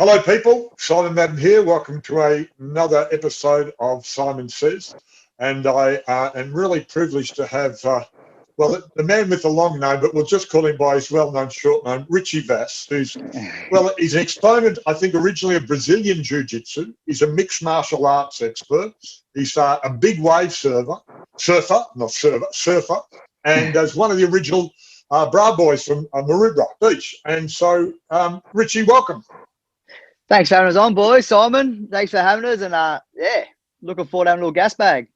Hello, people. Simon Madden here. Welcome to another episode of Simon Says. And I am really privileged to have, the man with the long name, but we'll just call him by his well-known short name, Richie Vas, who's, he's an exponent, I think, originally of Brazilian Jiu-Jitsu. He's a mixed martial arts expert. He's a big wave surfer, and as one of the original Bra boys from Maroubra Beach. And so, Richie, welcome. Thanks for having us on, boys. Simon, thanks for having us. And looking forward to having a little gas bag.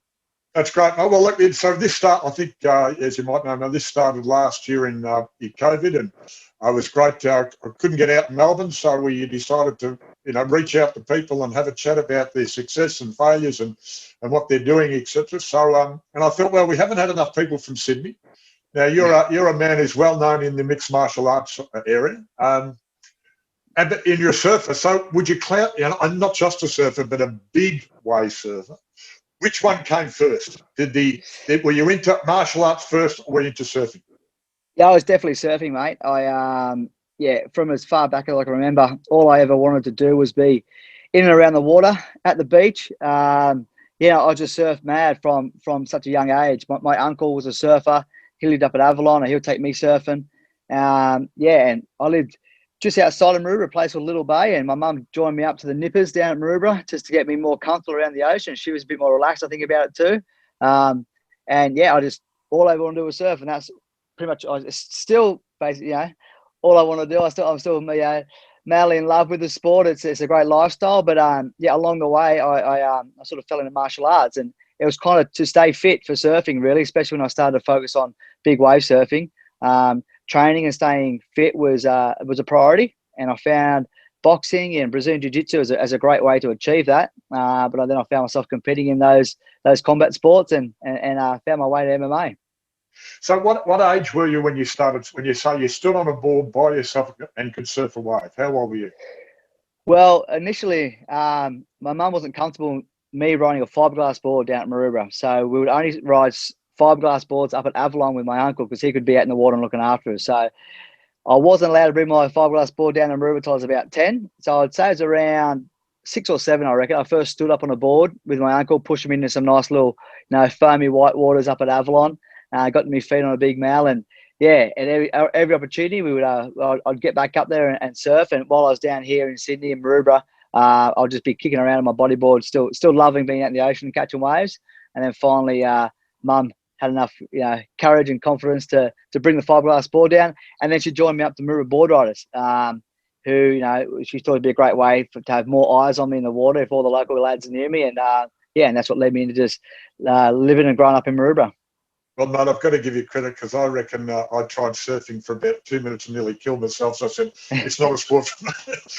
That's great. Oh, well, look, so this start, I think, as you might know, this started last year in COVID, and it was great. I couldn't get out in Melbourne, so we decided to, reach out to people and have a chat about their success and failures and what they're doing, etc. So, and I thought, well, we haven't had enough people from Sydney. Now, you're a man who's well known in the mixed martial arts area. And you're a surfer, so would you I'm not just a surfer, but a big wave surfer. Which one came first? Were you into martial arts first, or were you into surfing? Yeah, I was definitely surfing, mate. From as far back as I can remember, all I ever wanted to do was be in and around the water at the beach. I just surfed mad from such a young age. My uncle was a surfer. He lived up at Avalon, and he'll take me surfing. And I lived just outside of Maroubra, a place called Little Bay, and my mum joined me up to the Nippers down at Maroubra just to get me more comfortable around the ocean. She was a bit more relaxed, I think, about it too. I just, all I want to do is surf, and that's pretty much, still basically, all I want to do. I'm still madly in love with the sport. It's a great lifestyle, but along the way, I sort of fell into martial arts, and it was kind of to stay fit for surfing, really, especially when I started to focus on big wave surfing. Training and staying fit was a priority, and I found boxing and Brazilian Jiu-Jitsu as a great way to achieve that. But then I found myself competing in those combat sports and found my way to MMA. So what age were you when you started? When you say you stood on a board by yourself and could surf a wave, how old were you? Well, initially, my mum wasn't comfortable me riding a fiberglass board down at Maroubra, so we would only ride fiberglass boards up at Avalon with my uncle because he could be out in the water and looking after us. So I wasn't allowed to bring my fiberglass board down to Maroubra until I was about 10. So I'd say it was around 6 or 7, I reckon. I first stood up on a board with my uncle, pushed him into some nice little, foamy white waters up at Avalon. Got my feet on a big mal, and every opportunity we would, I'd get back up there and surf. And while I was down here in Sydney and Maroubra, I'd just be kicking around on my bodyboard, still loving being out in the ocean, catching waves. And then finally, Mum had enough courage and confidence to bring the fiberglass board down, and then she joined me up to Maroubra Board Riders, who she thought it'd be a great way to have more eyes on me in the water if all the local lads are near me, and and that's what led me into just living and growing up in Maroubra. Well, mate, I've got to give you credit because I reckon I tried surfing for about 2 minutes and nearly killed myself. So I said, it's not a sport for me.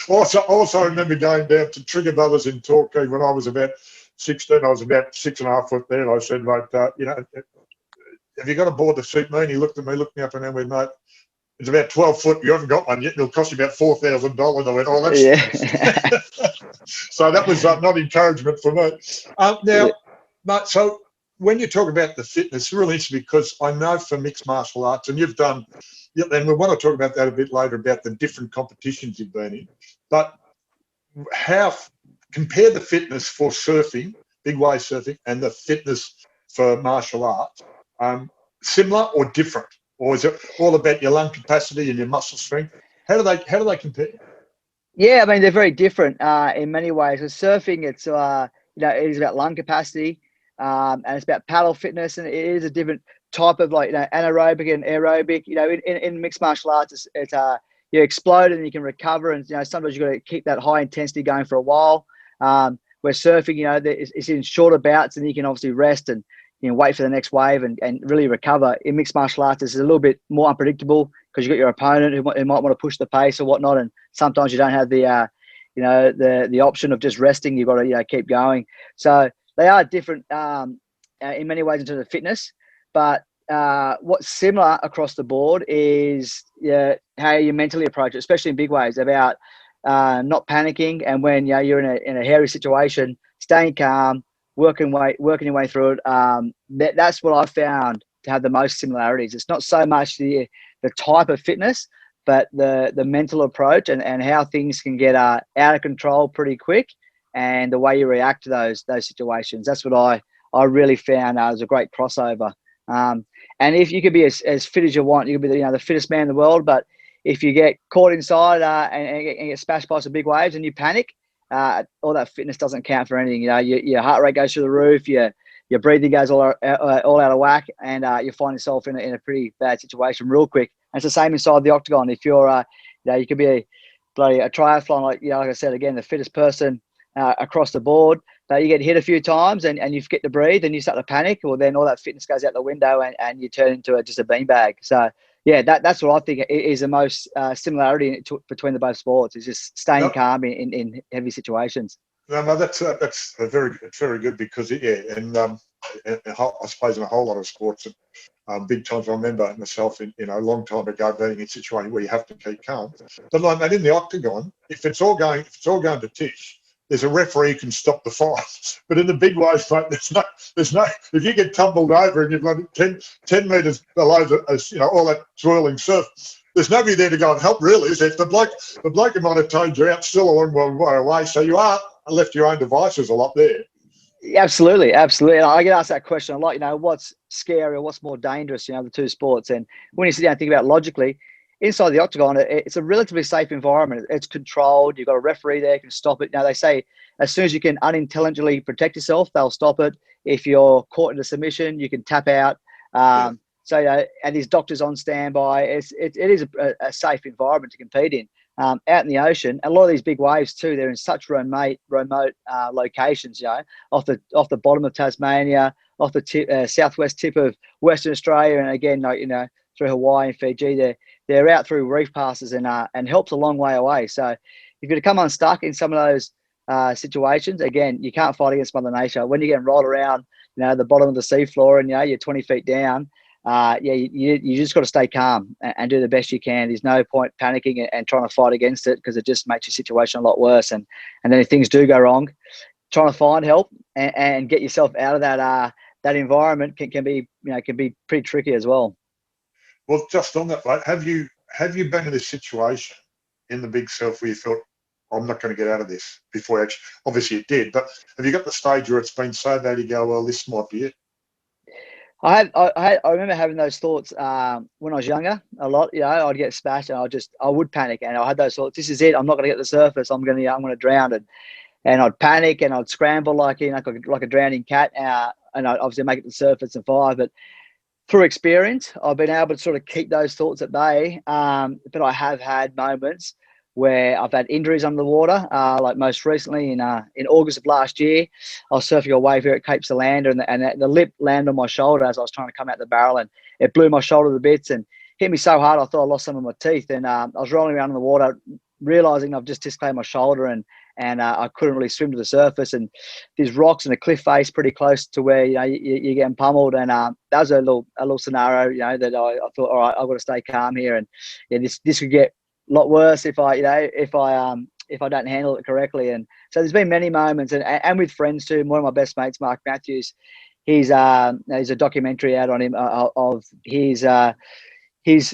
Also, I remember going down to Trigger Brothers in Torquay when I was about 16. I was about 6.5 foot there. And I said, mate, have you got a board to suit me? And he looked at me, looked me up and down, went, mate, it's about 12 foot. You haven't got one yet. It'll cost you about $4,000. I went, oh, that's... Yeah. So that was not encouragement for me. Now, mate, so when you talk about the fitness, it's really interesting because I know for mixed martial arts, and you've done, and we want to talk about that a bit later about the different competitions you've been in, but how compare the fitness for surfing, big wave surfing, and the fitness for martial arts. Similar or different, or is it all about your lung capacity and your muscle strength? How do they compare? Yeah, I mean they're very different in many ways. With surfing, it's it is about lung capacity, and it's about paddle fitness, and it is a different type of anaerobic and aerobic. In mixed martial arts, it's you explode and you can recover, and sometimes you got to keep that high intensity going for a while. Where surfing, it's in shorter bouts, and you can obviously rest and wait for the next wave and really recover. In mixed martial arts, it's a little bit more unpredictable because you've got your opponent who might want to push the pace or whatnot, and sometimes you don't have the the option of just resting. You've got to keep going. So they are different in many ways in terms of fitness, but what's similar across the board is how you mentally approach it, especially in big waves, about not panicking, and when you're in a hairy situation, staying calm, working your way through it. That's what I found to have the most similarities. It's not so much the type of fitness, but the mental approach and how things can get out of control pretty quick, and the way you react to those situations. That's what I really found was a great crossover. And if you could be as fit as you want, you could be the fittest man in the world, but if you get caught inside and get smashed by some big waves and you panic, all that fitness doesn't count for anything. Your heart rate goes through the roof, your breathing goes all out of whack, and you find yourself in a pretty bad situation real quick. And it's the same inside the octagon. If you're, you could be a triathlon, like I said again, the fittest person across the board, but you get hit a few times and you forget to breathe and you start to panic, well, then all that fitness goes out the window and you turn into just a beanbag. So yeah, that's what I think is the most similarity between the both sports, is just staying calm in heavy situations. No, that's very good, because and I suppose in a whole lot of sports, big times. I remember myself a long time ago being in a situation where you have to keep calm. But like that in the octagon, if it's all going to tish, there's a referee who can stop the fight. But in the big waves, mate, there's no. If you get tumbled over and you've got 10 metres below all that swirling surf, there's nobody there to go and help, really, is there? The bloke who might have towed you out still a long way away, so you are left to your own devices a lot there. Absolutely. And I get asked that question a lot. What's scarier, what's more dangerous? The two sports. And when you sit down and think about it logically, inside the octagon, it's a relatively safe environment. It's controlled. You've got a referee there who can stop it. Now, they say as soon as you can unintelligently protect yourself, they'll stop it. If you're caught in a submission, you can tap out. So, and there's doctors on standby. It is a safe environment to compete in. Out in the ocean, a lot of these big waves too, they're in such remote locations, off the bottom of Tasmania, off the southwest tip of Western Australia, and again, through Hawaii and Fiji. They're out through reef passes and help's a long way away. So if you come unstuck in some of those situations, again, you can't fight against Mother Nature. When you're getting rolled around, the bottom of the seafloor, and you're 20 feet down, you just got to stay calm and do the best you can. There's no point panicking and trying to fight against it, because it just makes your situation a lot worse. And then if things do go wrong, trying to find help and get yourself out of that environment can be pretty tricky as well. Well, just on that, mate, have you been in this situation in the big surf where you thought, I'm not going to get out of this before actually? Obviously it did, but have you got the stage where it's been so bad you go, well, this might be it? I remember having those thoughts when I was younger a lot. I'd get smashed and I would panic, and I had those thoughts. This is it. I'm not going to get to the surface. I'm going to drown, and I'd panic and I'd scramble like a drowning cat, and I'd obviously make it to the surface and survive. But through experience, I've been able to sort of keep those thoughts at bay. But I have had moments where I've had injuries under the water, like most recently in August of last year. I was surfing a wave here at Cape Solander, and the lip landed on my shoulder as I was trying to come out the barrel, and it blew my shoulder to bits and hit me so hard I thought I lost some of my teeth. And I was rolling around in the water, realising I've just dislocated my shoulder, and I couldn't really swim to the surface. And there's rocks and a cliff face pretty close to where you're getting pummeled. And that was a little scenario, that I thought, all right, I've got to stay calm here. And this could get a lot worse if I don't handle it correctly. And so there's been many moments, and with friends too. One of my best mates, Mark Matthews, he's a documentary out on him of his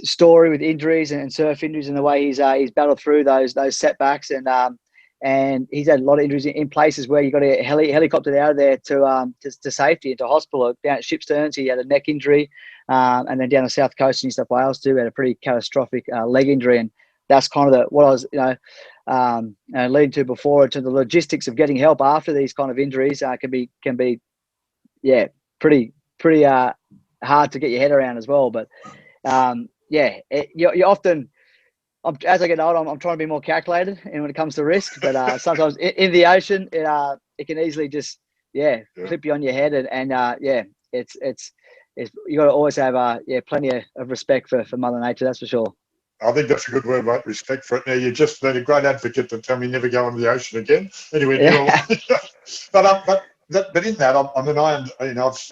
story with injuries and surf injuries, and the way he's battled through those setbacks, and he's had a lot of injuries in places where you got to get helicoptered out of there to safety, into hospital. Down at Shipsterns, he had a neck injury, and then down the south coast of New South Wales too, had a pretty catastrophic leg injury. And that's kind of what I was leading to before, to the logistics of getting help after these kind of injuries can be pretty hard to get your head around as well. But you often, as I get older, I'm trying to be more calculated when it comes to risk. But sometimes in the ocean, it can easily just flip you on your head, and it's you got to always have plenty of respect for Mother Nature. That's for sure. I think that's a good word, mate. Respect for it. Now, you've just been a great advocate to tell me never go into the ocean again. Anyway, but in that,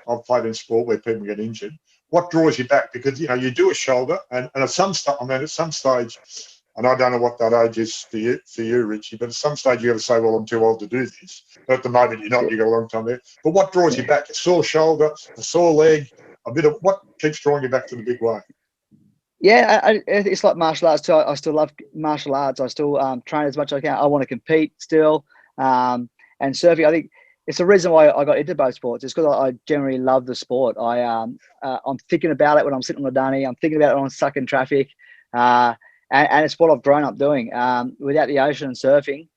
I've played in sport where people get injured. What draws you back? Because you do a shoulder, and at some stage, and I don't know what that age is for you, Richie, but at some stage you got to say, well, I'm too old to do this. But at the moment, you're not. You've got a long time there. But what draws you back? A sore shoulder, a sore leg, a bit of what keeps drawing you back to the big wave? Yeah, it's like martial arts too. I still love martial arts. I still train as much as I can. I want to compete still. And surfing, I think it's the reason why I got into both sports. It's because I generally love the sport. I'm thinking about it when I'm sitting on the dunny. I'm thinking about it when I'm stuck in traffic. And it's what I've grown up doing. Without the ocean and surfing,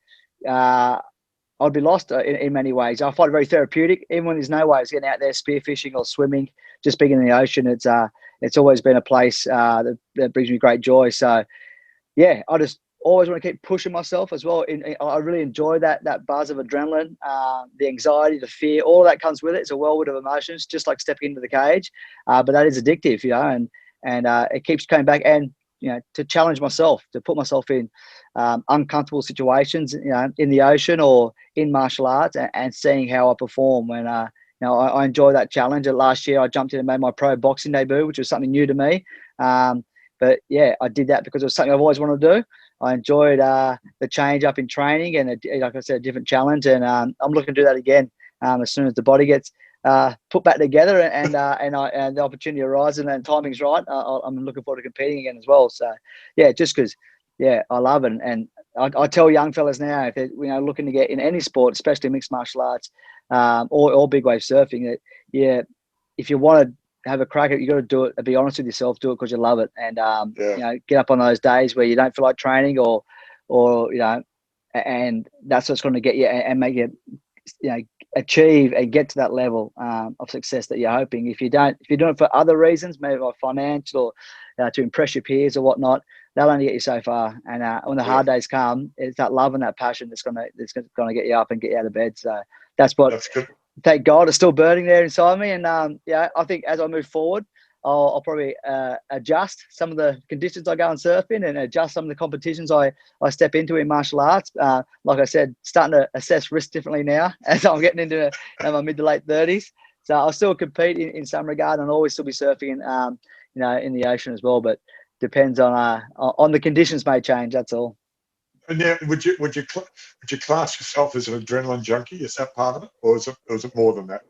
I'd be lost in many ways. I find it very therapeutic, even when there's no waves. Getting out there spearfishing or swimming, just being in the ocean, it's always been a place that brings me great joy. So yeah, I just always want to keep pushing myself as well. I really enjoy that buzz of adrenaline, the anxiety, the fear, all of that comes with it. It's a whirlwind of emotions, just like stepping into the cage. But that is addictive, and it keeps coming back. And to challenge myself, to put myself in uncomfortable situations, in the ocean or in martial arts, and seeing how I perform. When I enjoy that challenge. Last year, I jumped in and made my pro boxing debut, which was something new to me. But yeah, I did that because it was something I've always wanted to do. I enjoyed the change up in training and, like I said, a different challenge. And I'm looking to do that again as soon as the body gets put back together and the opportunity arises and timing's right. I'm looking forward to competing again as well. So yeah, just because I love it. And I tell young fellas now, if they're looking to get in any sport, especially mixed martial arts or big wave surfing, that if you want to have a crack at it, you got to do it. Be honest with yourself, do it because you love it, and get up on those days where you don't feel like training, or and that's what's going to get you and make you achieve and get to that level of success that you're hoping. If you're doing it for other reasons, maybe like financial or to impress your peers or whatnot, they'll only get you so far. And when the hard days come, it's that love and that passion that's gonna get you up and get you out of bed. So that's good. Thank God it's still burning there inside me. And I think as I move forward, I'll probably adjust some of the conditions I go and surf in, and adjust some of the competitions I step into in martial arts. Like I said, starting to assess risk differently now as I'm getting into my mid to late 30s. So I'll still compete in some regard, and I'll always still be surfing in the ocean as well. But depends on the conditions may change. That's all. And now, would you class yourself as an adrenaline junkie? Is that part of it, or is it more than that?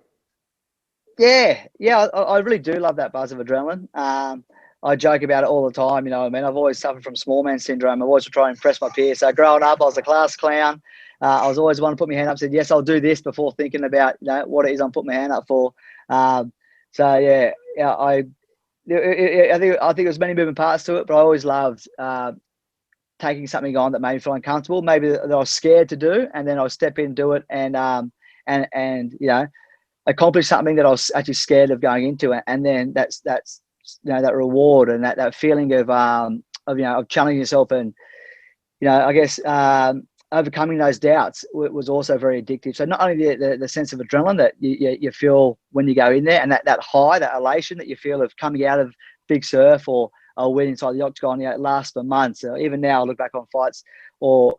Yeah, I really do love that buzz of adrenaline. I joke about it all the time. I've always suffered from small man syndrome. I've always tried to impress my peers. So growing up, I was a class clown. I was always the one to put my hand up, said, yes, I'll do this before thinking about what it is I'm putting my hand up for. So yeah, I think there's many moving parts to it, but I always loved taking something on that made me feel uncomfortable, maybe that I was scared to do, and then I'll step in, do it, and accomplish something that I was actually scared of going into, and then that's that reward and that feeling of challenging yourself, and I guess overcoming those doubts was also very addictive. So not only the sense of adrenaline that you feel when you go in there, and that high, that elation that you feel of coming out of big surf or win inside the octagon, it lasts for months. Even now, I look back on fights or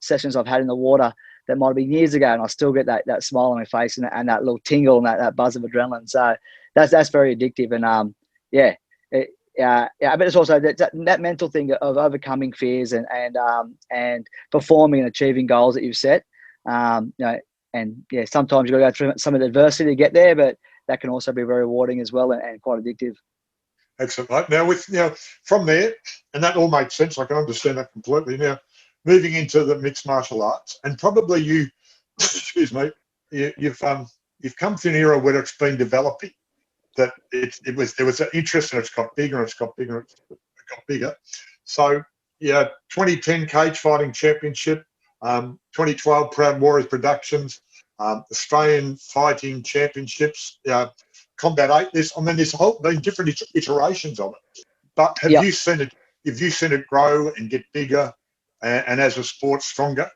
sessions I've had in the water that might have been years ago, and I still get that smile on my face and that little tingle and that buzz of adrenaline. So that's very addictive. And but it's also that mental thing of overcoming fears and performing and achieving goals that you've set. And sometimes you got to go through some of the adversity to get there, but that can also be very rewarding as well and quite addictive. Excellent. Right. Now, from there, and that all makes sense. I can understand that completely. Now, moving into the mixed martial arts, and probably you, excuse me, you've come to an era where it's been developing. That there was an interest, and it's got bigger, and it's got bigger, and it got bigger. So 2010 Cage Fighting Championship, 2012 Proud Warriors Productions, Australian Fighting Championships. Combat 8. There's been different iterations of it. But have you seen it? Have you seen it grow and get bigger, and as a sport stronger?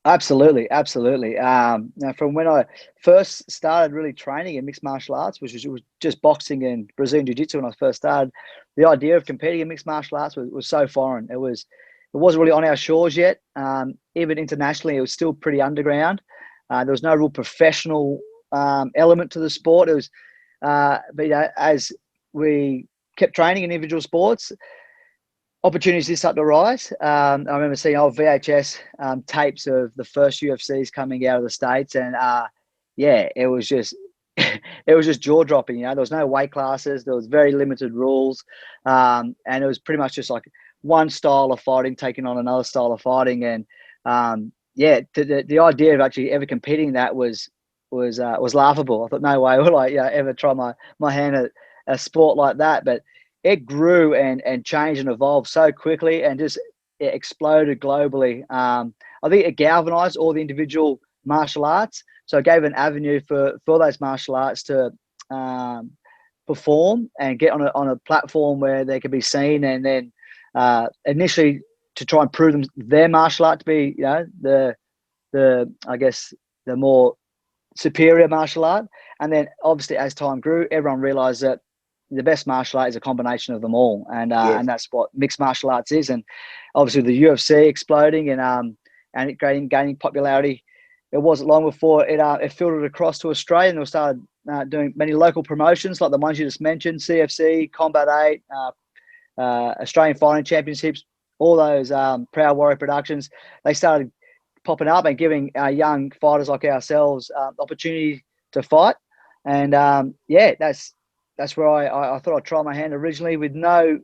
Absolutely. Now, from when I first started really training in mixed martial arts, which was just boxing and Brazilian Jiu-Jitsu when I first started, the idea of competing in mixed martial arts was so foreign. It wasn't really on our shores yet. Even internationally, it was still pretty underground. There was no real professional element to the sport. It was, but as we kept training in individual sports, opportunities did start to rise. I remember seeing old VHS tapes of the first UFCs coming out of the States, and it was just it was just jaw dropping. There was no weight classes. There was very limited rules, and it was pretty much just like one style of fighting taking on another style of fighting. And the idea of actually ever competing in that was laughable. I thought, no way will I ever try my hand at a sport like that. But it grew and changed and evolved so quickly, and just it exploded globally. I think it galvanized all the individual martial arts. So it gave an avenue for those martial arts to perform and get on a platform where they could be seen, and then initially to try and prove their martial art to be, the I guess the more superior martial art. And then obviously as time grew, everyone realized that the best martial art is a combination of them all, and that's what mixed martial arts is. And obviously the UFC exploding and it gaining popularity. It wasn't long before it filtered across to Australia, and we started doing many local promotions like the ones you just mentioned: CFC, Combat 8, Australian Fighting Championships, all those Proud Warrior productions. They started popping up and giving young fighters like ourselves opportunity to fight. And that's where I thought I'd try my hand originally, with no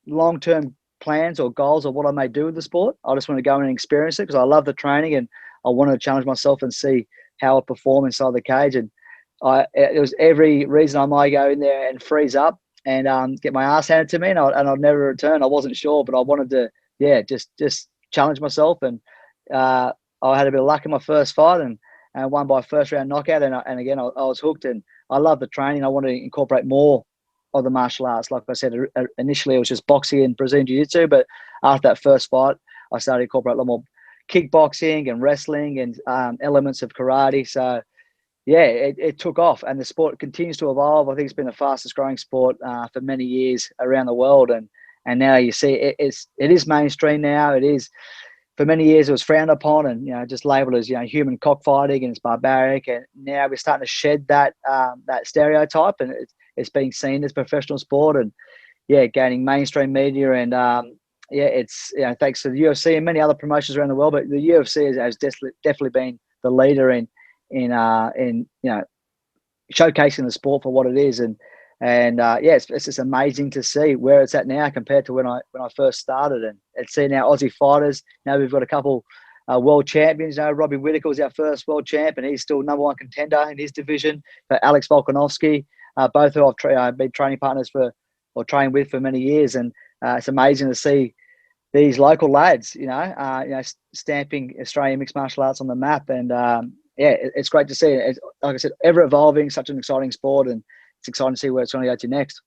long-term plans or goals of what I may do with the sport. I just want to go and experience it because I love the training, and I wanted to challenge myself and see how I perform inside the cage. And it was every reason I might go in there and freeze up and get my ass handed to me, and I'd never return. I wasn't sure, but I wanted to, just challenge myself. And I had a bit of luck in my first fight and won by first round knockout. And again, I was hooked, and I love the training. I wanted to incorporate more of the martial arts. Like I said, initially it was just boxing and Brazilian Jiu-Jitsu, but after that first fight, I started to incorporate a lot more kickboxing and wrestling and elements of karate. So it took off, and the sport continues to evolve. I think it's been the fastest growing sport for many years around the world, and now you see it is mainstream now. It is. For many years, it was frowned upon and just labelled as human cockfighting, and it's barbaric. And now we're starting to shed that stereotype, and it's being seen as professional sport, and gaining mainstream media. And it's thanks to the UFC and many other promotions around the world, but the UFC has definitely been the leader in showcasing the sport for what it is. And it's just amazing to see where it's at now compared to when I first started. And see now Aussie fighters. Now we've got a couple world champions. Robbie Whittaker was our first world champ, and he's still #1 contender in his division. But Alex Volkanovski, both who I've been training partners for or trained with for many years. And it's amazing to see these local lads, stamping Australian mixed martial arts on the map. And it's great to see it. It's, like I said, ever evolving, such an exciting sport, and it's exciting to see where it's going to go to next.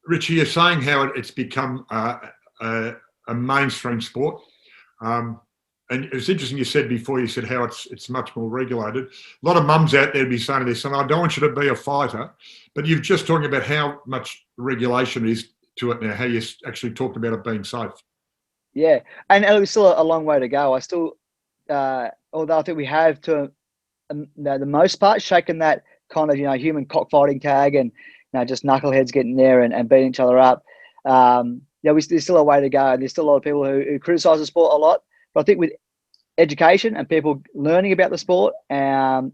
Richie, you're saying how it's become a mainstream sport. And it's interesting you said before, you said how it's much more regulated. A lot of mums out there would be saying this, and I don't want you to be a fighter, but you've just talking about how much regulation is to it now, how you actually talked about it being safe. Yeah, and it was still a long way to go. I still, although I think we have to the most part shaken that kind of human cockfighting tag, and just knuckleheads getting there and beating each other up. There's still a way to go, and there's still a lot of people who criticise the sport a lot. But I think with education and people learning about the sport and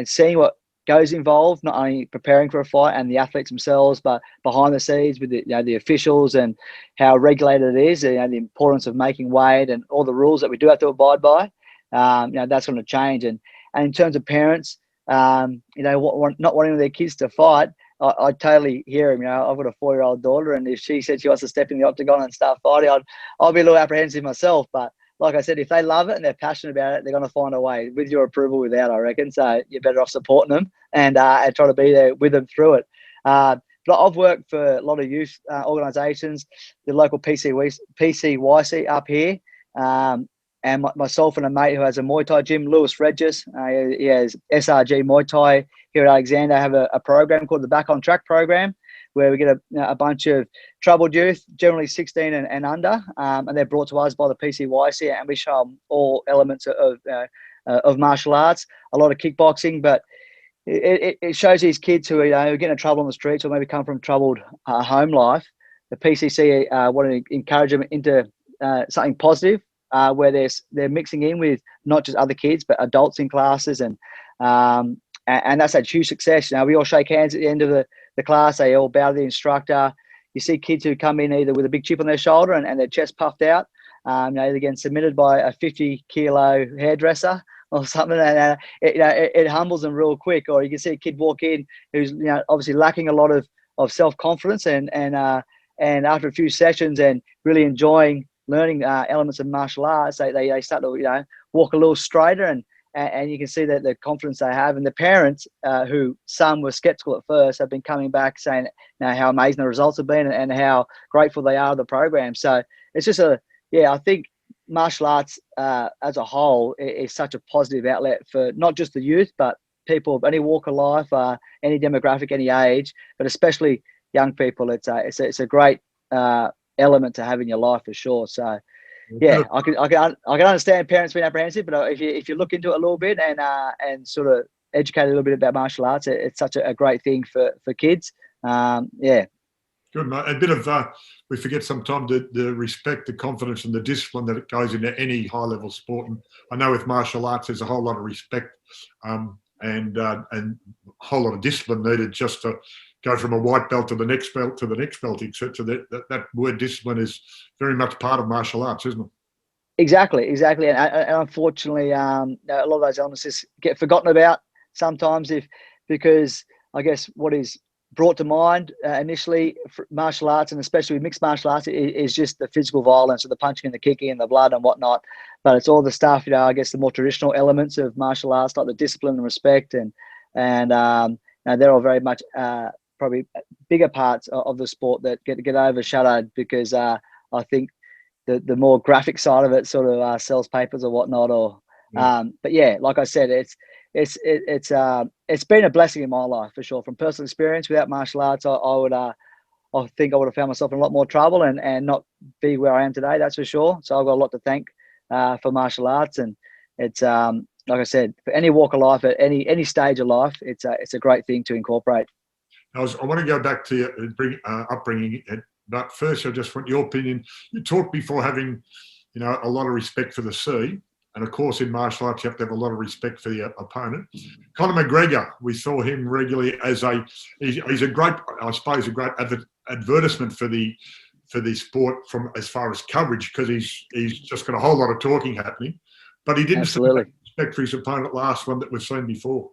seeing what goes involved, not only preparing for a fight and the athletes themselves, but behind the scenes with the officials and how regulated it is, the importance of making weight and all the rules that we do have to abide by. That's going to change. And in terms of parents, not wanting their kids to fight, I totally hear him. I've got a 4-year-old daughter, and if she said she wants to step in the octagon and start fighting, I'll be a little apprehensive myself. But like I said, if they love it and they're passionate about it, they're going to find a way, with your approval, without, I reckon. So you're better off supporting them and try to be there with them through it. But I've worked for a lot of youth organisations, the local PCYC up here, and myself and a mate who has a Muay Thai gym, Lewis Regis. He has SRG Muay Thai here at Alexander. Have a program called the Back on Track program, where we get a bunch of troubled youth, generally 16 and under, and they're brought to us by the PCYC, and we show them all elements of martial arts, a lot of kickboxing, but it shows these kids who are getting in trouble on the streets or maybe come from troubled home life. The PCC want to encourage them into something positive, where they're mixing in with not just other kids but adults in classes, and and that's a huge success. We all shake hands at the end of the class. They all bow to the instructor. You see kids who come in either with a big chip on their shoulder and their chest puffed out, they're getting submitted by a 50-kilo hairdresser or something, and it humbles them real quick. Or you can see a kid walk in who's obviously lacking a lot of self-confidence, and after a few sessions and really enjoying learning elements of martial arts, they start to walk a little straighter, and you can see that the confidence they have. And the parents, who some were skeptical at first, have been coming back saying how amazing the results have been and how grateful they are of the program. So it's just I think martial arts as a whole is such a positive outlet for not just the youth, but people of any walk of life, any demographic, any age, but especially young people. It's a great element to have in your life for sure. So yeah, I can understand parents being apprehensive, but if you look into it a little bit and sort of educate a little bit about martial arts, it's such a great thing for kids. Yeah. Good, mate. A bit of, we forget sometimes the respect, the confidence and the discipline that it goes into any high-level sport. And I know with martial arts, there's a whole lot of respect and a whole lot of discipline needed just to go from a white belt to the next belt to the next belt, etc. That word discipline is very much part of martial arts, isn't it? Exactly. And unfortunately, a lot of those elements just get forgotten about sometimes because I guess what is brought to mind initially for martial arts, and especially with mixed martial arts, is just the physical violence, or the punching and the kicking and the blood and whatnot. But it's all the stuff, I guess the more traditional elements of martial arts, like the discipline and respect, and they're all very much probably bigger parts of the sport that get overshadowed because I think the more graphic side of it sort of sells papers or whatnot. Or but yeah, like I said, it's been a blessing in my life for sure. From personal experience, without martial arts, I think I would have found myself in a lot more trouble and not be where I am today. That's for sure. So I've got a lot to thank for martial arts, and it's like I said, for any walk of life, at any stage of life, it's a great thing to incorporate. I want to go back to your upbringing, but first I just want your opinion. You talked before having, a lot of respect for the sea. And of course, in martial arts, you have to have a lot of respect for the opponent. Conor McGregor, we saw him regularly as he's a great, I suppose, a great advertisement for the sport from as far as coverage, because he's just got a whole lot of talking happening. But he didn't have respect for his opponent last one that we've seen before.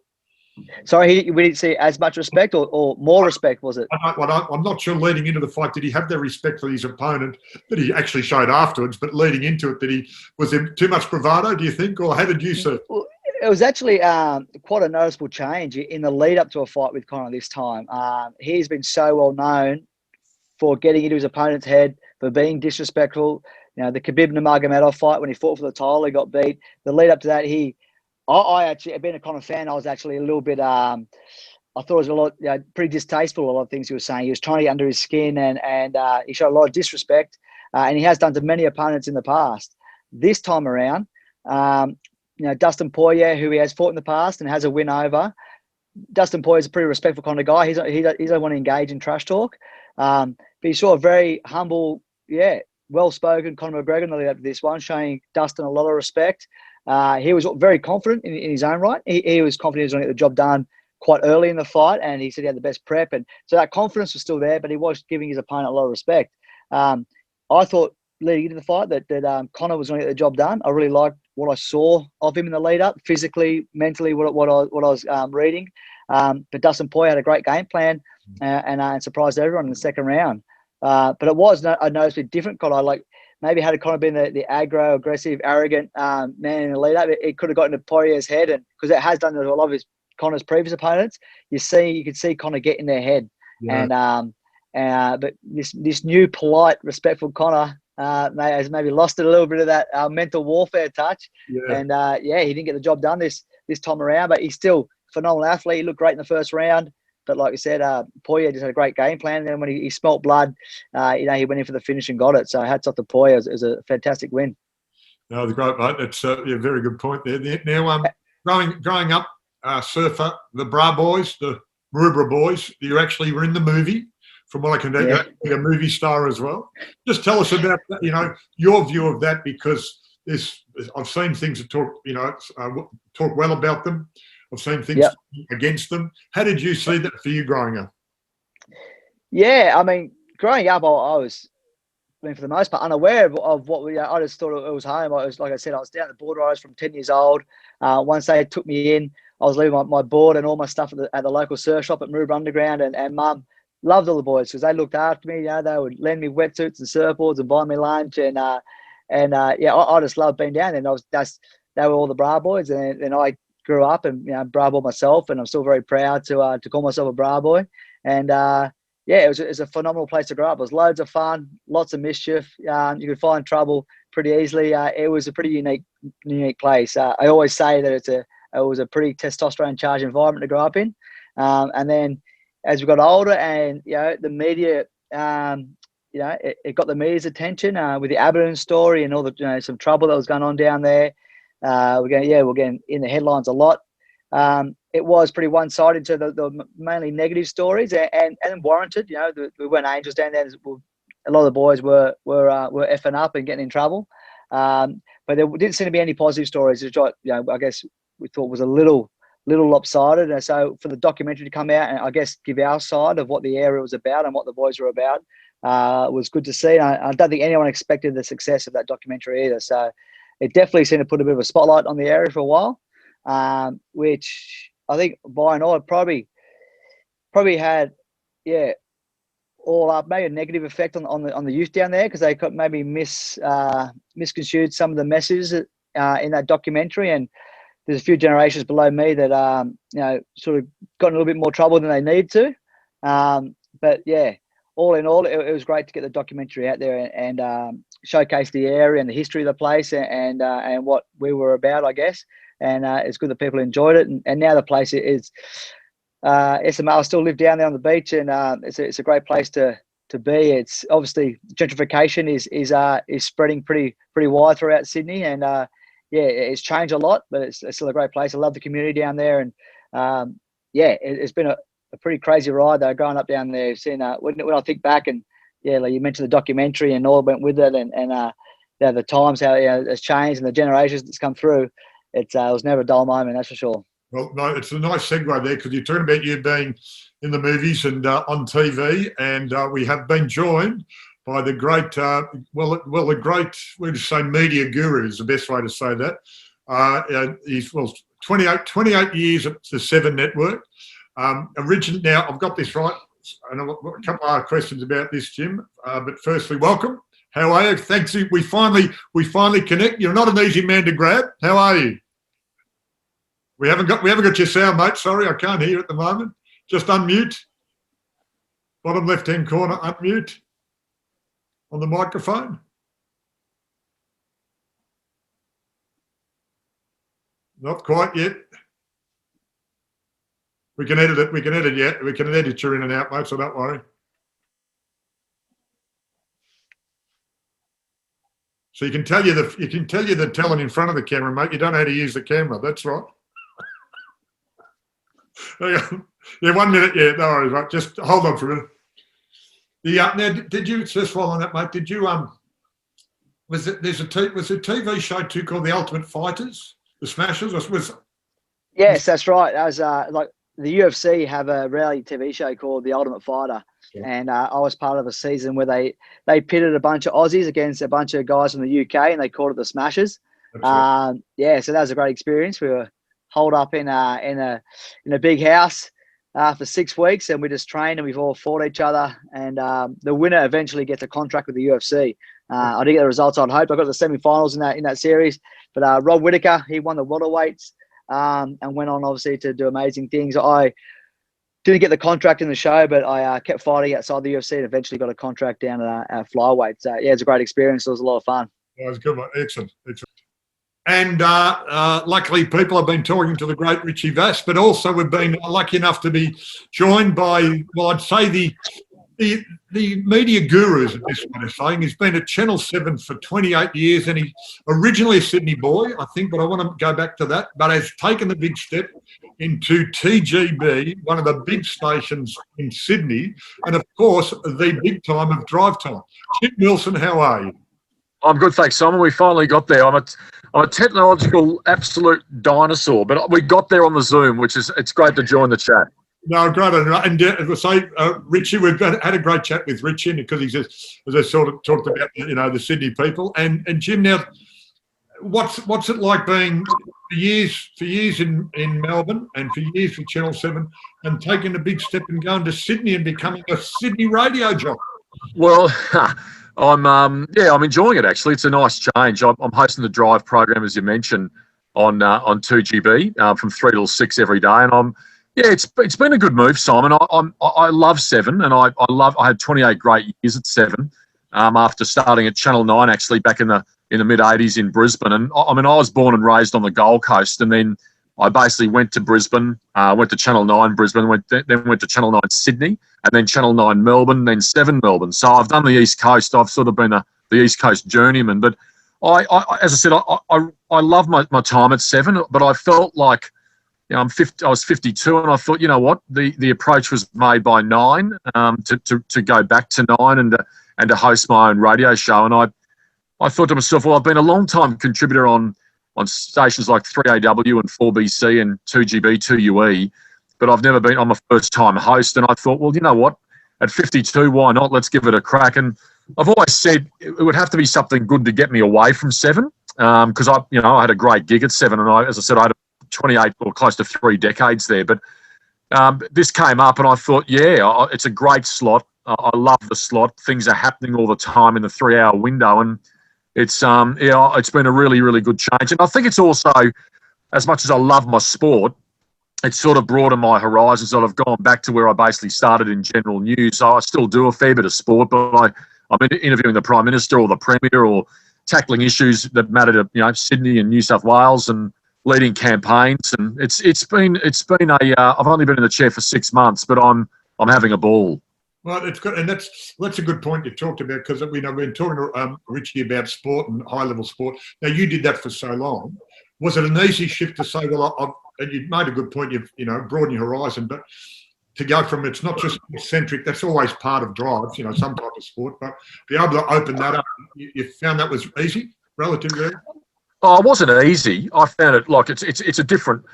Sorry, we didn't see as much respect or more respect, was it? I'm not sure leading into the fight, did he have the respect for his opponent that he actually showed afterwards, but leading into it, was there too much bravado, do you think, or how did you see it? Well, it was actually quite a noticeable change in the lead up to a fight with Conor this time. He's been so well known for getting into his opponent's head, for being disrespectful. The Khabib Nurmagomedov fight, when he fought for the title, he got beat. The lead up to that, I actually, being a Conor fan, I was actually a little bit, I thought it was a lot, pretty distasteful, a lot of things he was saying. He was trying to get under his skin and he showed a lot of disrespect, and he has done to many opponents in the past. This time around, Dustin Poirier, who he has fought in the past and has a win over, Dustin Poirier is a pretty respectful kind of guy. He doesn't want to engage in trash talk, but he saw a very humble, well-spoken Conor McGregor in the lead up to this one, showing Dustin a lot of respect. He was very confident in his own right. He was confident he was going to get the job done quite early in the fight, and he said he had the best prep, and so that confidence was still there, but he was giving his opponent a lot of respect. I thought leading into the fight that Conor was going to get the job done. I really liked what I saw of him in the lead up, physically, mentally, what I was reading. But Dustin Poirier had a great game plan and surprised everyone in the second round. But it was a noticeably different Conor. Maybe had Conor been the aggro, aggressive, arrogant man in the lead up, it could have gotten into Poirier's head, and because it has done to a lot of Conor's previous opponents, you could see Conor get in their head. Yeah. But this new, polite, respectful Conor has maybe lost a little bit of that mental warfare touch. Yeah. And he didn't get the job done this time around, but he's still a phenomenal athlete. He looked great in the first round. But like I said, Poirier just had a great game plan. And then when he smelt blood, he went in for the finish and got it. So hats off to Poirier. It was a fantastic win. No, the great, mate. That's a very good point there. Now, growing up, surfer, the Bra Boys, the Maroubra Boys, you actually were in the movie. From what I can tell, you're a movie star as well. Just tell us about that, your view of that, because I've seen things that talk well about them. I've seen things Yep. against them. How did you see that for you growing up? Yeah, I mean, growing up, I was, I mean, for the most part, unaware of what we. I just thought it was home. I was, like I said, I was down at the border. I was from 10 years old. Once they took me in, I was leaving my board and all my stuff at the local surf shop at Maroubra Underground, and Mum loved all the boys because they looked after me. You know, they would lend me wetsuits and surfboards and buy me lunch, and yeah, I just loved being down there. And they were all the Bra boys, and I grew up and Bra boy myself, and I'm still very proud to call myself a Bra boy. And yeah, it was a phenomenal place to grow up. It was loads of fun, lots of mischief. You could find trouble pretty easily. It was a pretty unique place. I always say that it was a pretty testosterone charged environment to grow up in. And then as we got older, and the media, it got the media's attention with the Aberdeen story and all the some trouble that was going on down there. We're getting in the headlines a lot. It was pretty one-sided to the mainly negative stories and warranted. We weren't angels down there. A lot of the boys were effing up and getting in trouble. But there didn't seem to be any positive stories, which I guess we thought was a little lopsided. And so for the documentary to come out and I guess give our side of what the area was about and what the boys were about was good to see. I don't think anyone expected the success of that documentary either. So it definitely seemed to put a bit of a spotlight on the area for a while, which I think by and large probably had, all up maybe a negative effect on the youth down there because they could maybe misconstrued some of the messages in that documentary. And there's a few generations below me that sort of got in a little bit more trouble than they need to. But yeah, all in all, it was great to get the documentary out there and showcase the area and the history of the place and what we were about, I guess. And it's good that people enjoyed it. And now the place is SML still live down there on the beach, and it's a great place to be. It's obviously gentrification is spreading pretty wide throughout Sydney, and it's changed a lot, but it's still a great place. I love the community down there, and it's been a pretty crazy ride though, growing up down there. Seeing when I think back, and like you mentioned the documentary and all went with it, and the times how it's changed and the generations that's come through. It was never a dull moment, that's for sure. Well, no, it's a nice segue there because you're talking about you being in the movies and on TV, and we have been joined by the great, the great, we'd say media guru is the best way to say that. He's 28 years at the Seven Network. Originally, now I've got this right, and I've got a couple of questions about this, Jim. But firstly, welcome. How are you? Thanks. We finally connect. You're not an easy man to grab. How are you? We haven't got your sound, mate. Sorry, I can't hear you at the moment. Just unmute. Bottom left-hand corner, unmute on the microphone. Not quite yet. We can edit it. We can edit you in and out, mate, so don't worry. So you can tell you the talent in front of the camera, mate. You don't know how to use the camera. That's right. Yeah, 1 minute. Yeah, no worries, mate. Just hold on for a minute. Now, did you just follow on that, mate? Did you was a TV show too called The Ultimate Fighters, The Smashers? Yes, that's right. As like the UFC have a reality TV show called The Ultimate Fighter, and I was part of a season where they pitted a bunch of Aussies against a bunch of guys from the UK, and they called it The Smashers. So that was a great experience. We were holed up in a big house for 6 weeks, and we just trained and we've all fought each other. And the winner eventually gets a contract with the UFC. I didn't get the results I'd hoped. I got to the semi-finals in that series, but Rob Whittaker, he won the welterweights and went on obviously to do amazing things. I didn't get the contract in the show, but I kept fighting outside the UFC and eventually got a contract down at flyweight. So it's a great experience. It was a lot of fun. Yeah, it was good, mate. Excellent. And luckily, people have been talking to the great Richie Vas, but also we've been lucky enough to be joined by, I'd say the media gurus, at this point of saying. He's been at Channel 7 for 28 years, and he's originally a Sydney boy, I think, but I want to go back to that, but has taken the big step into TGB, one of the big stations in Sydney, and of course, the big time of drive time. Chip Wilson, how are you? I'm good, thanks, Simon. We finally got there. I'm a technological absolute dinosaur, but we got there on the Zoom, which is it's great to join the chat. No, great. And as I say, Richie, we've had a great chat with Richie because he's just, as I sort of talked about, the Sydney people. And Jim, now, what's it like being for years in Melbourne and for years for Channel 7 and taking a big step and going to Sydney and becoming a Sydney radio jock? Well, I'm enjoying it actually. It's a nice change. I'm hosting the Drive program, as you mentioned, on 2GB from 3 till 6 every day, and it's been a good move, Simon. I love 7, and I had 28 great years at 7 after starting at Channel 9 actually back in the mid 80s in Brisbane. And I was born and raised on the Gold Coast, and then I basically went to Brisbane, went to Channel 9 Brisbane, then went to Channel 9 Sydney, and then Channel 9 Melbourne, then 7 Melbourne. So I've done the East Coast. I've sort of been the East Coast journeyman. But I as I said, I love my time at 7, but I felt like I was 52, and I thought, you know what, the approach was made by 9 to go back to 9 and to host my own radio show. And I thought to myself, well, I've been a long time contributor on stations like 3AW and 4BC and 2GB, 2UE, but I'm a first time host. And I thought, well, you know what, at 52, why not? Let's give it a crack. And I've always said it would have to be something good to get me away from 7, because I had a great gig at 7, and as I said, I had 28 or close to 3 decades there. But this came up, and I thought, yeah, it's a great slot. I love the slot. Things are happening all the time in the 3-hour window, and it's been a really, really good change. And I think it's also, as much as I love my sport, it's sort of broadened my horizons. I've gone back to where I basically started in general news. So I still do a fair bit of sport, but I'm interviewing the Prime Minister or the Premier or tackling issues that matter to Sydney and New South Wales and leading campaigns. And it's been I've only been in the chair for 6 months, but I'm having a ball. Well, it's good, and that's a good point you talked about, because we've been talking to Richie about sport and high-level sport. Now, you did that for so long. Was it an easy shift to say, well, and you made a good point, you've broadened your horizon, but to go from it's not just eccentric, that's always part of drives, some type of sport, but be able to open that up, you found that was easy, relatively? Oh, it wasn't easy. I found it like it's a different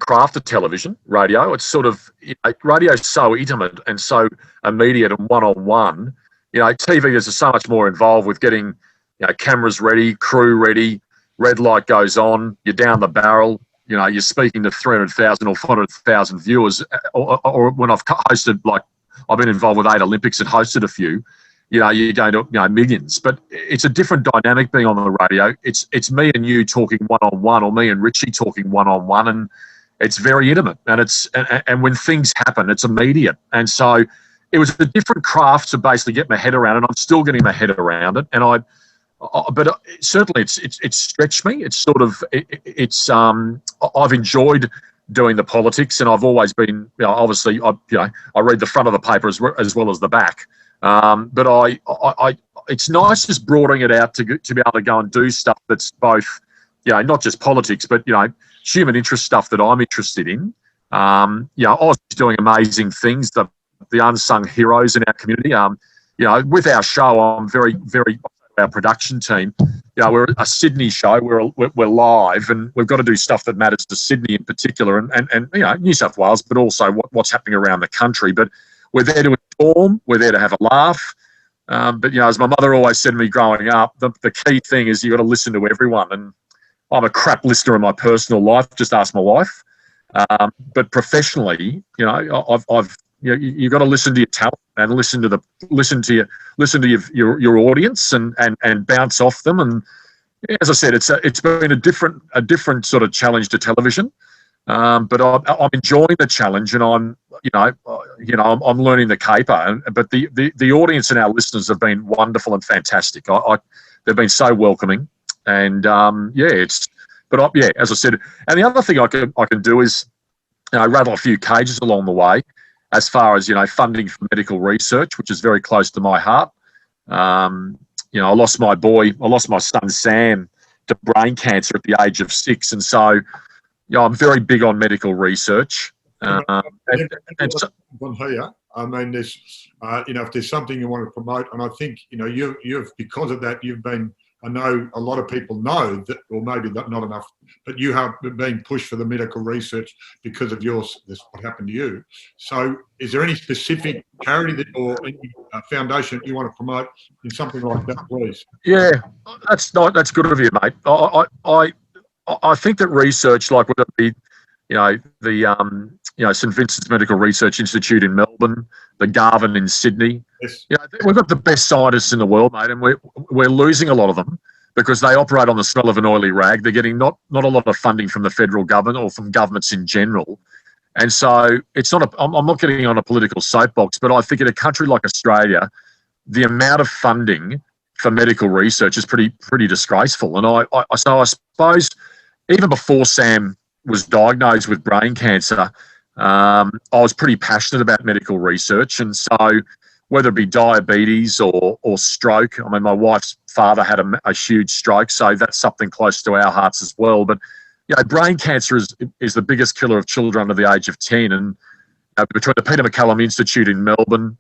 craft of television, radio. It's sort of, radio's so intimate and so immediate and one-on-one. TV, there's so much more involved with getting, cameras ready, crew ready, red light goes on, you're down the barrel, you're speaking to 300,000 or 400,000 viewers. Or when I've hosted, like I've been involved with 8 Olympics and hosted a few, you're going to millions. But it's a different dynamic being on the radio. It's me and you talking one-on-one, or me and Richie talking one-on-one, and it's very intimate. And when things happen, it's immediate. And so it was a different craft to basically get my head around, and I'm still getting my head around it. And but certainly it's stretched me. It's sort of I've enjoyed doing the politics, and I've always been obviously I read the front of the paper as well as the back. But I it's nice just broadening it out to be able to go and do stuff that's both, not just politics, but, human interest stuff that I'm interested in. Aussies doing amazing things, the unsung heroes in our community. With our show, I'm very, very, our production team, we're a Sydney show, we're live, and we've got to do stuff that matters to Sydney in particular, and New South Wales, but also what's happening around the country. But we're there to inform, we're there to have a laugh. But, as my mother always said to me growing up, the key thing is you got to listen to everyone. And I'm a crap listener in my personal life, just ask my wife. But professionally, you've got to listen to your talent and listen to your audience and bounce off them. And as I said, it's been a different sort of challenge to television. But I'm enjoying the challenge, and I'm learning the caper. But the audience and our listeners have been wonderful and fantastic. They've been so welcoming, and as I said, and the other thing I can do is rattle a few cages along the way, as far as funding for medical research, which is very close to my heart. I lost my son Sam to brain cancer at the age of 6, and so. I'm very big on medical research. On here, I mean, there's, if there's something you want to promote, and I think, you've because of that, you've been I know a lot of people know that, or maybe not enough, but you have been pushed for the medical research because of what happened to you. So is there any specific charity or any foundation that you want to promote in something like that, please? Yeah, that's good of you, mate. I think that research, like whether it be, the St Vincent's Medical Research Institute in Melbourne, the Garvan in Sydney, Yes. We've got the best scientists in the world, mate, and we're losing a lot of them because they operate on the smell of an oily rag. They're getting not a lot of funding from the federal government or from governments in general. And so it's not I'm not getting on a political soapbox, but I think in a country like Australia, the amount of funding for medical research is pretty disgraceful. And so I suppose even before Sam was diagnosed with brain cancer, I was pretty passionate about medical research. And so whether it be diabetes or stroke, I mean, my wife's father had a huge stroke, so that's something close to our hearts as well. But, brain cancer is the biggest killer of children under the age of 10. And between the Peter MacCallum Institute in Melbourne,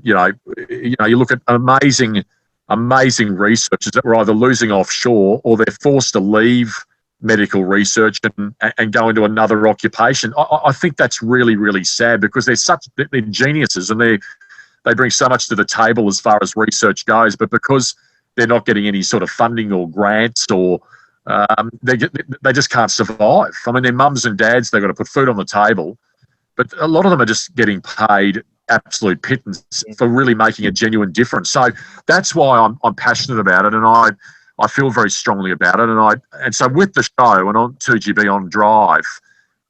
you look at amazing researchers that were either losing offshore or they're forced to leave medical research and go into another occupation. I think that's really, really sad because they're geniuses and they bring so much to the table as far as research goes, but because they're not getting any sort of funding or grants or they just can't survive. I mean, their mums and dads, they've got to put food on the table, but a lot of them are just getting paid absolute pittance for really making a genuine difference. So that's why I'm passionate about it, and I feel very strongly about it. And so with the show and on 2GB on Drive,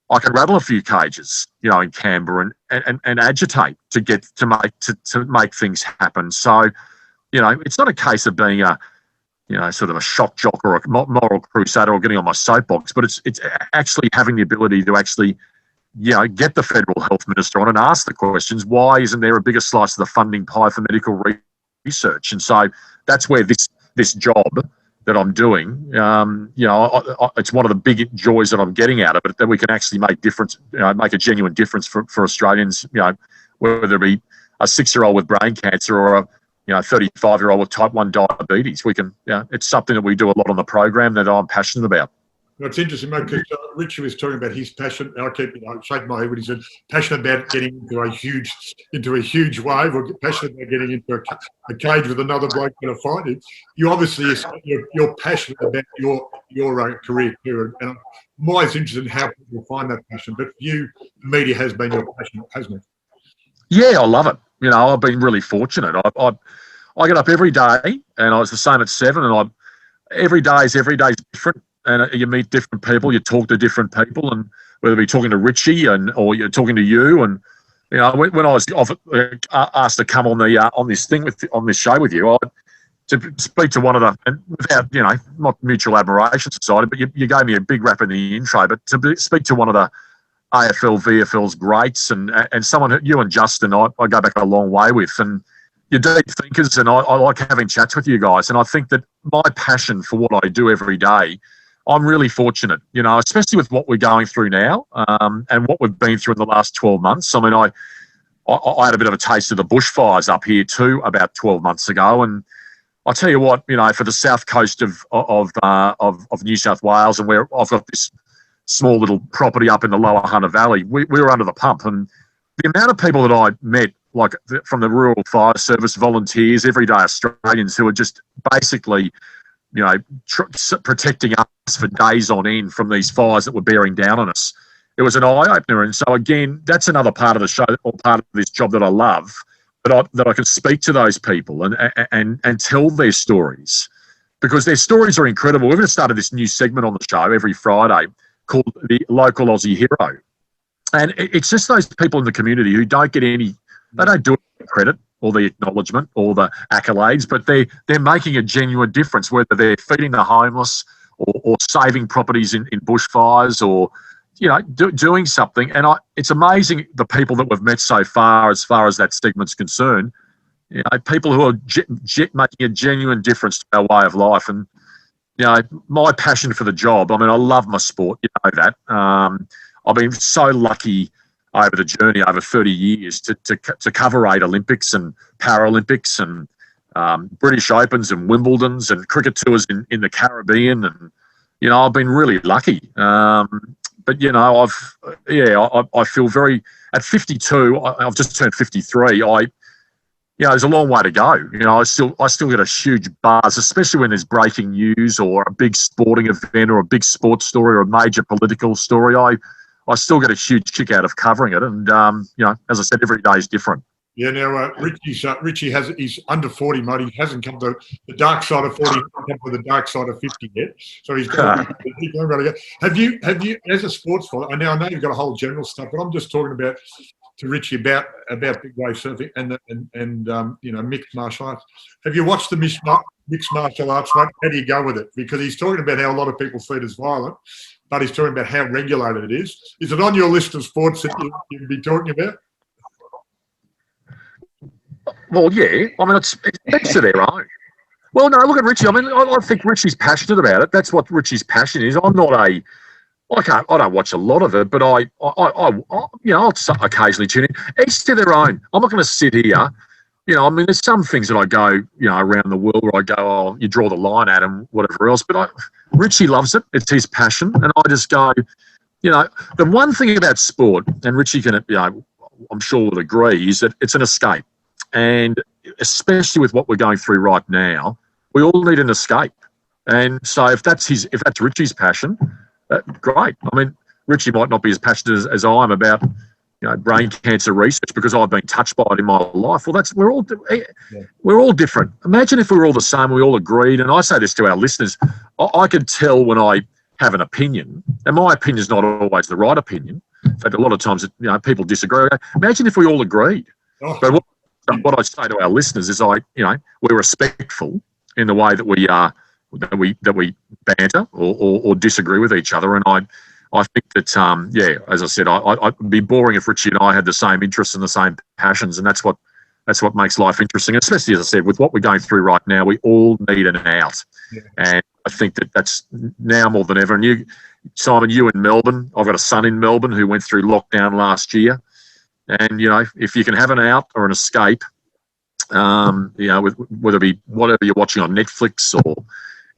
I can rattle a few cages, in Canberra and agitate to make things happen. So, it's not a case of being sort of a shock jock or a moral crusader or getting on my soapbox, but it's actually having the ability to actually, get the federal health minister on and ask the questions, why isn't there a bigger slice of the funding pie for medical research? And so that's where this job that I'm doing, it's one of the big joys that I'm getting out of it, that we can actually make a genuine difference for Australians, whether it be a 6-year-old with brain cancer or a 35-year-old with type 1 diabetes. We can, it's something that we do a lot on the program that I'm passionate about. It's interesting, mate, because Richie was talking about his passion. I keep shaking my head when he said passionate about getting into a huge wave, or passionate about getting into a cage with another bloke going to fight it. You obviously you're passionate about your career too, and I'm always interested in how people find that passion. But for you, the media has been your passion, hasn't it? Yeah, I love it. I've been really fortunate. I get up every day, and I was the same at 7, and every day is different. And you meet different people, you talk to different people, and whether it be talking to Richie or you're talking to you, and when I was asked to come on this show with you, to speak to one of and without not mutual admiration society, but you gave me a big rap in the intro, but to speak to one of the AFL, VFL's greats, and someone you and Justin, I go back a long way with, and you're deep thinkers, and I like having chats with you guys, and I think that my passion for what I do every day, I'm really fortunate, especially with what we're going through now, and what we've been through in the last 12 months. I mean, I had a bit of a taste of the bushfires up here too about 12 months ago, and I'll tell you what, for the south coast of New South Wales, and where I've got this small little property up in the Lower Hunter Valley, we were under the pump, and the amount of people that I met, like from the Rural Fire Service, volunteers, everyday Australians who are just basically protecting us for days on end from these fires that were bearing down on us. It was an eye-opener. And so, again, that's another part of the show, or part of this job that I love, that I can speak to those people and tell their stories, because their stories are incredible. We're going to start this new segment on the show every Friday called The Local Aussie Hero. And it's just those people in the community who don't get they don't do it for credit or the acknowledgement or the accolades, but they're making a genuine difference, whether they're feeding the homeless or saving properties in bushfires or, doing something. And it's amazing the people that we've met so far as that segment's concerned, people who are making a genuine difference to our way of life. And, my passion for the job, I mean, I love my sport, that. I've been so lucky over the journey over 30 years to cover 8 Olympics and Paralympics and British Opens and Wimbledons and cricket tours in the Caribbean, and I've been really lucky. But I feel very at 52. I've just turned 53. There's a long way to go. I still get a huge buzz, especially when there's breaking news or a big sporting event or a big sports story or a major political story. I still get a huge kick out of covering it, and as I said, every day is different. Yeah, now Richie he's under 40, mate. He hasn't come to the dark side of 40, hasn't come to the dark side of 50 yet. So he's got to Have you, as a sports follower, I know you've got a whole general stuff, but I'm just talking to Richie about big wave surfing and mixed martial arts. Have you watched the mixed martial arts, mate? How do you go with it? Because he's talking about how a lot of people see it as violent, but he's talking about how regulated it is. Is it on your list of sports that you'd be talking about? Well, yeah. I mean, it's to their own. Well, no, look at Richie. I mean, I think Richie's passionate about it. That's what Richie's passion is. I don't watch a lot of it, but I'll occasionally tune in. Each to their own. I'm not going to sit here. There's some things that I go, around the world where I go, oh, you draw the line at him, whatever else. But Richie loves it. It's his passion. And I just go, the one thing about sport, and Richie can, I'm sure will agree, is that it's an escape. And especially with what we're going through right now, we all need an escape. And so if that's Richie's passion, great. I mean, Richie might not be as passionate as I am about, brain cancer research because I've been touched by it in my life. Well, we're all different. Imagine if we were all the same, we all agreed. And I say this to our listeners, I can tell when I have an opinion, and my opinion is not always the right opinion. In fact, a lot of times, people disagree. Imagine if we all agreed. Oh. But what I say to our listeners is, we're respectful in the way that we banter or disagree with each other, and I think that as I said, I'd be boring if Richie and I had the same interests and the same passions, and that's what makes life interesting. Especially, as I said, with what we're going through right now, we all need an out, and I think that's now more than ever. And Simon, you in Melbourne, I've got a son in Melbourne who went through lockdown last year. And, if you can have an out or an escape, whether it be whatever you're watching on Netflix or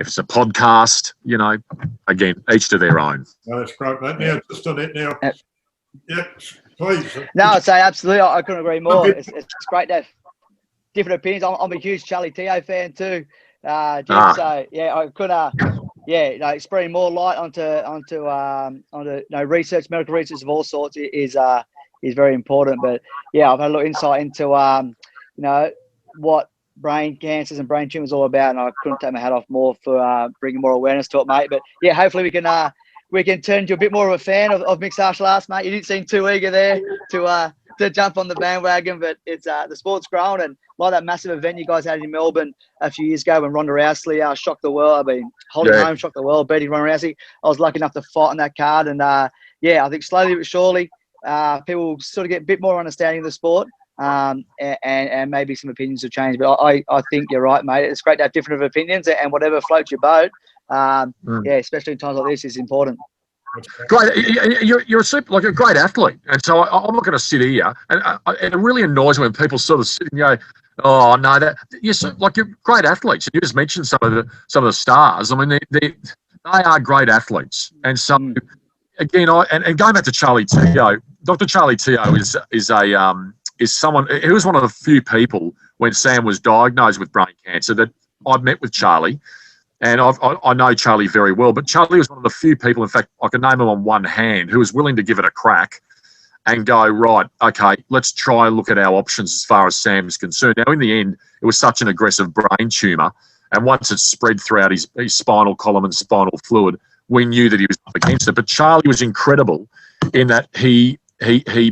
if it's a podcast, again, each to their own. No, that's great, mate. Now, just on it now. Yeah, please. No, I'd say absolutely. I couldn't agree more. It's great to have different opinions. I'm a huge Charlie Teo fan too, Jim. So, yeah, I could, spreading more light onto research, medical research of all sorts is very important. But yeah, I've had a little insight into what brain cancers and brain tumors all about, and I couldn't take my hat off more for bringing more awareness to it, mate. But yeah, hopefully we can turn into a bit more of a fan of mixed martial arts, mate. You didn't seem too eager there to jump on the bandwagon, but it's the sport's grown, and like that massive event you guys had in Melbourne a few years ago when Ronda Rousey shocked the world. I mean, holding home shocked the world, beating Ronda Rousey. I was lucky enough to fight on that card, and I think slowly but surely people sort of get a bit more understanding of the sport, and maybe some opinions will change. But I think you're right, mate. It's great to have different opinions, and whatever floats your boat. Especially in times like this, is important. Great, you're a great athlete, and so I'm not going to sit here, and it really annoys me when people sort of sit and go, "Oh no, you're great athletes." You just mentioned some of the stars. I mean, they are great athletes, and so again, and going back to Charlie Teo, Dr. Charlie Teo is someone who was one of the few people when Sam was diagnosed with brain cancer that I've met with Charlie. And I know Charlie very well, but Charlie was one of the few people, in fact, I can name him on one hand, who was willing to give it a crack and go, right, okay, let's try and look at our options as far as Sam's concerned. Now, in the end, it was such an aggressive brain tumour, and once it spread throughout his spinal column and spinal fluid, we knew that he was up against it. But Charlie was incredible in that he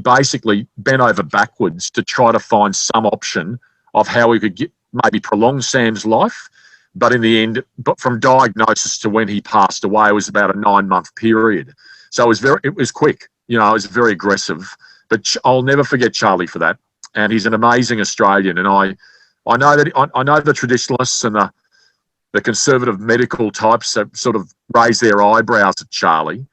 basically bent over backwards to try to find some option of how we could maybe prolong Sam's life. But in the end, from diagnosis to when he passed away, it was about a 9-month period. So it was quick. It was very aggressive. But I'll never forget Charlie for that. And he's an amazing Australian. And I know the traditionalists and the conservative medical types have sort of raised their eyebrows at Charlie.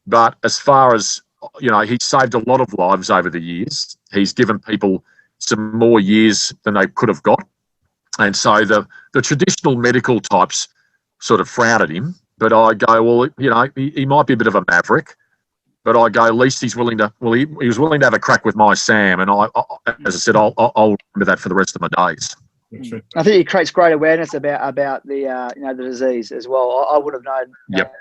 But as far as, he's saved a lot of lives over the years. He's given people some more years than they could have got. And so the traditional medical types sort of frown at him. But I go, well, you know, he might be a bit of a maverick. But I go, at least he's willing to. Well, he was willing to have a crack with my Sam, and as I said, I'll remember that for the rest of my days. I think it creates great awareness about the the disease as well. I would have known. Yep.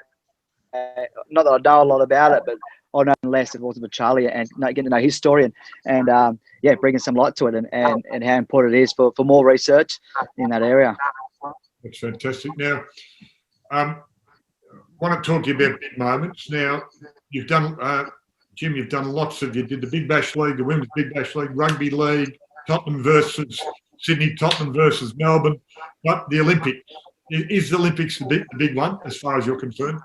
Not that I know a lot about it, but I know less of Ultimate Charlie and getting to know his story and bringing some light to it and how important it is for more research in that area. That's fantastic. Now, want to talk to you about big moments. Now, you've done, Jim, you did the Big Bash League, the Women's Big Bash League, Rugby League, Tottenham versus Sydney, Tottenham versus Melbourne, but the Olympics. Is the Olympics the big one as far as you're concerned?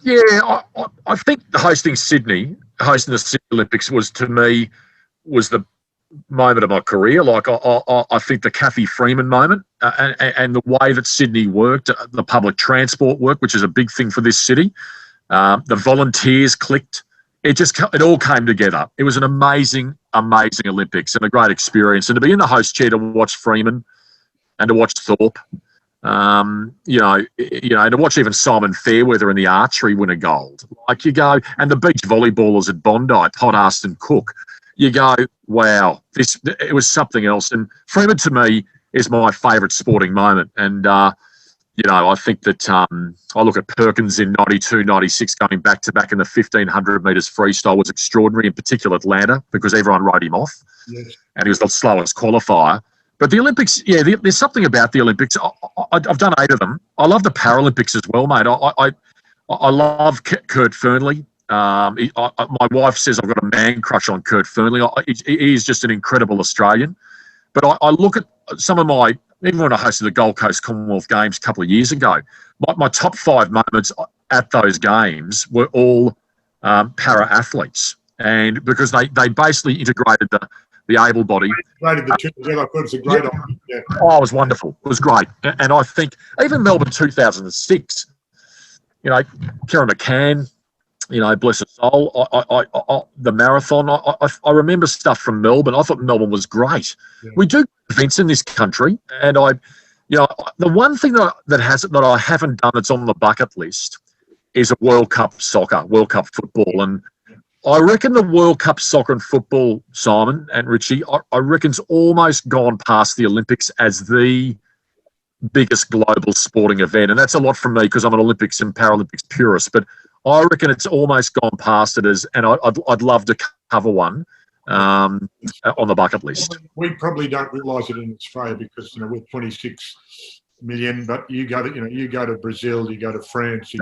Yeah, I think hosting the Sydney Olympics was the moment of my career. Like I think the Kathy Freeman moment and the way that Sydney worked, the public transport work, which is a big thing for this city. The volunteers clicked. It all came together. It was an amazing Olympics and a great experience. And to be in the host chair to watch Freeman and to watch Thorpe, and to watch even Simon Fairweather in the archery win a gold. Like you go, and the beach volleyballers at Bondi, Podhast and Cook. You go, wow, it was something else. And Freeman to me is my favourite sporting moment. And I think that I look at Perkins in 92, 96 going back to back in the 1500 metres freestyle was extraordinary, in particular Atlanta, because everyone wrote him off. Yes. And he was the slowest qualifier. But the Olympics, there's something about the Olympics. I've done 8 of them. I love the Paralympics as well, mate. I love Kurt Fearnley. My wife says I've got a man crush on Kurt Fearnley. He is just an incredible Australian. But I look at some of even when I hosted the Gold Coast Commonwealth Games a couple of years ago, my top 5 moments at those games were all para-athletes. And because they basically integrated the able-bodied. The two together. I thought it was a great idea. Yeah. Oh, it was wonderful. It was great. And I think even Melbourne 2006, Karen McCann, bless her soul, the marathon. I remember stuff from Melbourne. I thought Melbourne was great. Yeah. We do events in this country, and the one thing that I haven't done that's on the bucket list is a World Cup soccer, World Cup football, and I reckon the World Cup soccer and football, Simon and Richie, I reckon's almost gone past the Olympics as the biggest global sporting event, and that's a lot from me because I'm an Olympics and Paralympics purist. But I reckon it's almost gone past it and I'd love to cover one on the bucket list. We probably don't realise it in Australia because we're 26 million, but you go to Brazil, you go to France,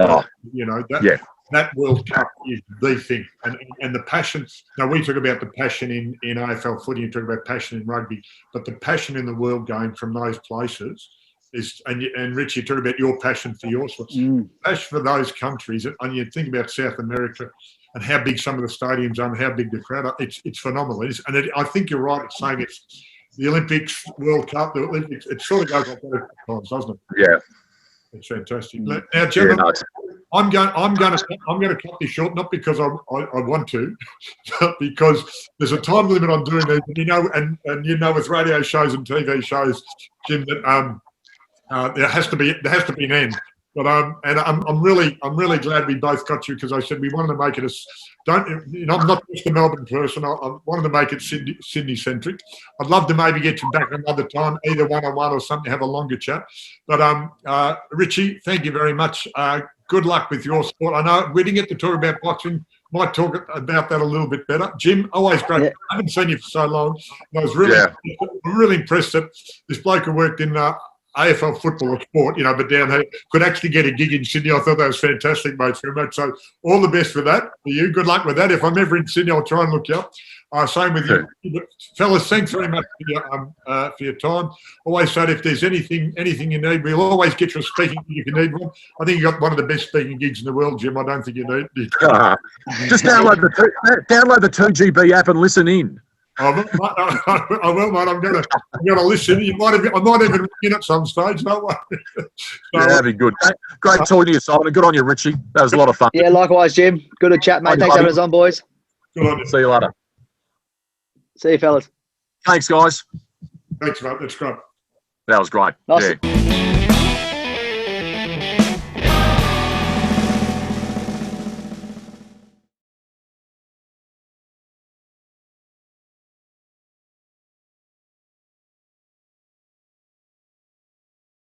that World Cup is the thing, and the passion. Now we talk about the passion in AFL footy, you talk about passion in rugby, but the passion in the world going from those places is, and Rich, you talk about your passion for your sports, passion for those countries, and you think about South America and how big some of the stadiums are and how big the crowd are. It's phenomenal, I think you're right in saying it's the Olympics, World Cup, the Olympics. It sort of goes like that at times, doesn't it? Yeah, it's fantastic. Now, Jim, I'm going to cut this short, not because I want to, but because there's a time limit on doing these. And with radio shows and TV shows, Jim, that there has to be an end. But I'm really glad we both got you, because I said we wanted to make it I'm not just a Melbourne person. I wanted to make it Sydney centric. I'd love to maybe get you back another time, either one-on-one or something, have a longer chat. But Richie, thank you very much. Good luck with your sport. I know we didn't get to talk about boxing. Might talk about that a little bit better. Jim, always great. Yeah. I haven't seen you for so long. I was really impressed that this bloke who worked in AFL football or sport, but down here could actually get a gig in Sydney. I thought that was fantastic, mate, very much. So all the best for that, for you. Good luck with that. If I'm ever in Sydney, I'll try and look you up. Same with you. But fellas, thanks very much for your time. Always said if there's anything you need, we'll always get you a speaking gig if you need one. I think you got one of the best speaking gigs in the world, Jim. I don't think you need. Just download the 2GB app and listen in. I will, mate. I'm going to listen. I might even ring in at some stage. Don't worry. That'd be good. Great talking to you, Simon. Good on you, Richie. That was a lot of fun. Yeah, likewise, Jim. Good to chat, mate. Thanks for having us on, boys. Good on you. See you later. See you, fellas. Thanks, guys. Thanks, mate. That's great. That was great. Nice. Yeah.